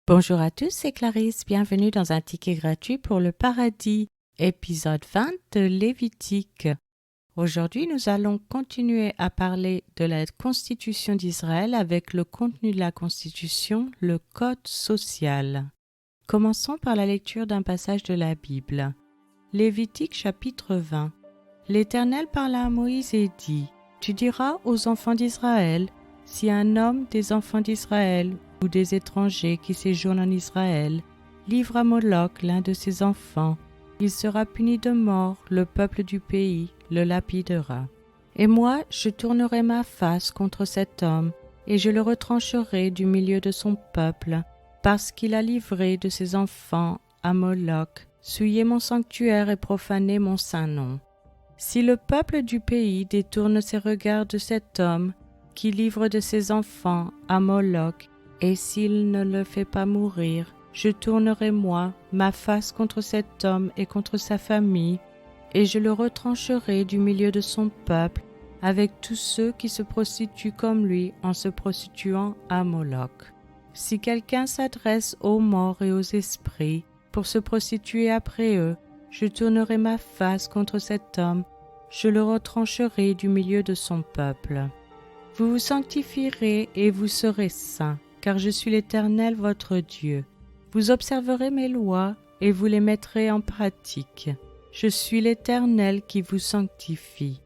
Bonjour à tous, c'est Clarisse, bienvenue dans un ticket gratuit pour le paradis, épisode 20 de Lévitique. Aujourd'hui, nous allons continuer à parler de la Constitution d'Israël avec le contenu de la Constitution, le Code social. Commençons par la lecture d'un passage de la Bible. Lévitique chapitre 20. L'Éternel parla à Moïse et dit : Tu diras aux enfants d'Israël, si un homme des enfants d'Israël ou des étrangers qui séjournent en Israël livre à Moloch l'un de ses enfants, il sera puni de mort, le peuple du pays le lapidera. Et moi, je tournerai ma face contre cet homme, et je le retrancherai du milieu de son peuple, parce qu'il a livré de ses enfants à Moloch, souillé mon sanctuaire et profané mon saint nom. Si le peuple du pays détourne ses regards de cet homme, qui livre de ses enfants à Moloch, et s'il ne le fait pas mourir, je tournerai moi ma face contre cet homme et contre sa famille, et je le retrancherai du milieu de son peuple, avec tous ceux qui se prostituent comme lui en se prostituant à Moloch. Si quelqu'un s'adresse aux morts et aux esprits pour se prostituer après eux, je tournerai ma face contre cet homme, je le retrancherai du milieu de son peuple. Vous vous sanctifierez et vous serez saints, car je suis l'Éternel votre Dieu. Vous observerez mes lois et vous les mettrez en pratique. Je suis l'Éternel qui vous sanctifie.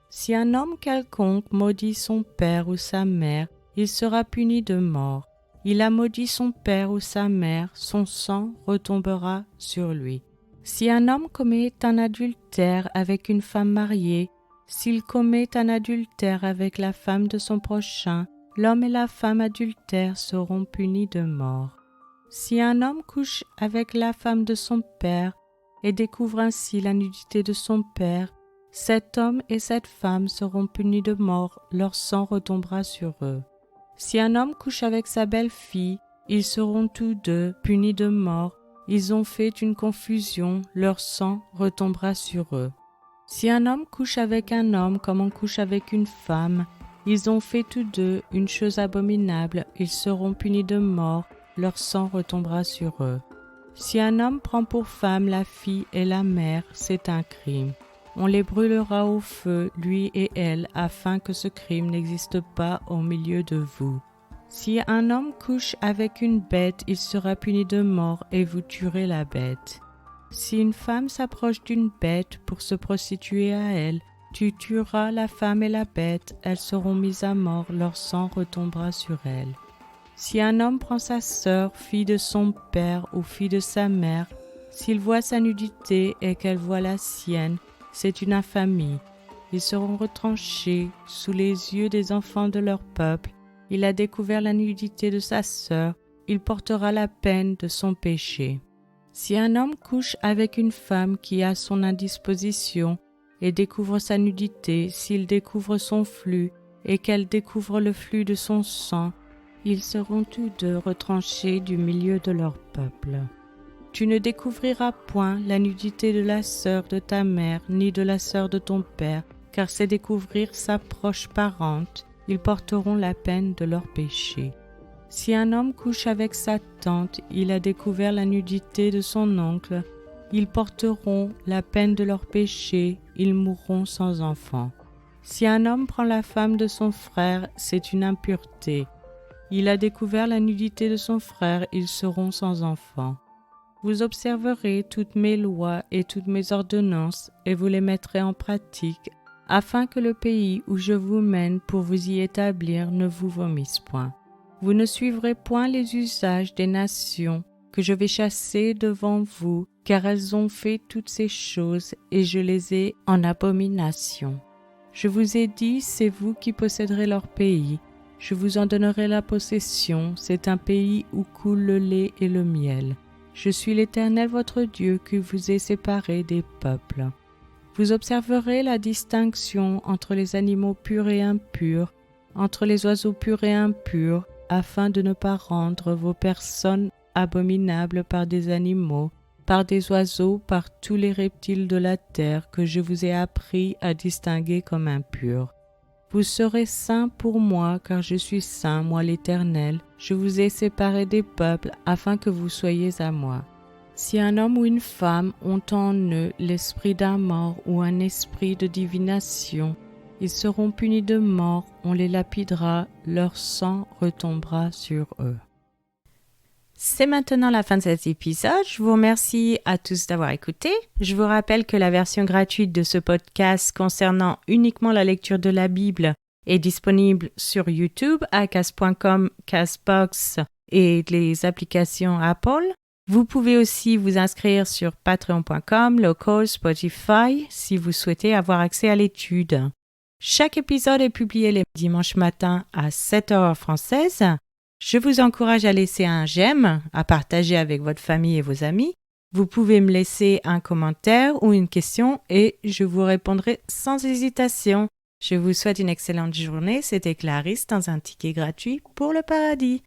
Si un homme quelconque maudit son père ou sa mère, il sera puni de mort. Il a maudit son père ou sa mère, son sang retombera sur lui. Si un homme commet un adultère avec une femme mariée, s'il commet un adultère avec la femme de son prochain, l'homme et la femme adultères seront punis de mort. Si un homme couche avec la femme de son père et découvre ainsi la nudité de son père, cet homme et cette femme seront punis de mort, leur sang retombera sur eux. Si un homme couche avec sa belle-fille, ils seront tous deux punis de mort, ils ont fait une confusion, leur sang retombera sur eux. Si un homme couche avec un homme comme on couche avec une femme, ils ont fait tous deux une chose abominable, ils seront punis de mort, leur sang retombera sur eux. Si un homme prend pour femme la fille et la mère, c'est un crime. On les brûlera au feu, lui et elle, afin que ce crime n'existe pas au milieu de vous. Si un homme couche avec une bête, il sera puni de mort et vous tuerez la bête. Si une femme s'approche d'une bête pour se prostituer à elle, tu tueras la femme et la bête, elles seront mises à mort, leur sang retombera sur elles. Si un homme prend sa sœur, fille de son père ou fille de sa mère, s'il voit sa nudité et qu'elle voit la sienne, c'est une infamie. Ils seront retranchés sous les yeux des enfants de leur peuple. Il a découvert la nudité de sa sœur, il portera la peine de son péché. Si un homme couche avec une femme qui a son indisposition et découvre sa nudité, s'il découvre son flux et qu'elle découvre le flux de son sang, ils seront tous deux retranchés du milieu de leur peuple. Tu ne découvriras point la nudité de la sœur de ta mère ni de la sœur de ton père, car c'est découvrir sa proche parente, ils porteront la peine de leur péché. Si un homme couche avec sa tante, il a découvert la nudité de son oncle, ils porteront la peine de leur péché, ils mourront sans enfant. Si un homme prend la femme de son frère, c'est une impureté. Il a découvert la nudité de son frère, ils seront sans enfant. Vous observerez toutes mes lois et toutes mes ordonnances, et vous les mettrez en pratique, afin que le pays où je vous mène pour vous y établir ne vous vomisse point. Vous ne suivrez point les usages des nations que je vais chasser devant vous, car elles ont fait toutes ces choses, et je les ai en abomination. Je vous ai dit, c'est vous qui posséderez leur pays. Je vous en donnerai la possession, c'est un pays où coule le lait et le miel. Je suis l'Éternel votre Dieu qui vous ai séparés des peuples. Vous observerez la distinction entre les animaux purs et impurs, entre les oiseaux purs et impurs, afin de ne pas rendre vos personnes abominables par des animaux, par des oiseaux, par tous les reptiles de la terre que je vous ai appris à distinguer comme impurs. Vous serez saints pour moi, car je suis saint, moi l'Éternel. Je vous ai séparés des peuples, afin que vous soyez à moi. Si un homme ou une femme ont en eux l'esprit d'un mort ou un esprit de divination, ils seront punis de mort, on les lapidera, leur sang retombera sur eux. C'est maintenant la fin de cet épisode. Je vous remercie à tous d'avoir écouté. Je vous rappelle que la version gratuite de ce podcast concernant uniquement la lecture de la Bible est disponible sur YouTube, acast.com, Castbox et les applications Apple. Vous pouvez aussi vous inscrire sur patreon.com, Local, Spotify si vous souhaitez avoir accès à l'étude. Chaque épisode est publié les dimanches matins à 7h française. Je vous encourage à laisser un j'aime, à partager avec votre famille et vos amis. Vous pouvez me laisser un commentaire ou une question et je vous répondrai sans hésitation. Je vous souhaite une excellente journée. C'était Clarisse dans un ticket gratuit pour le paradis.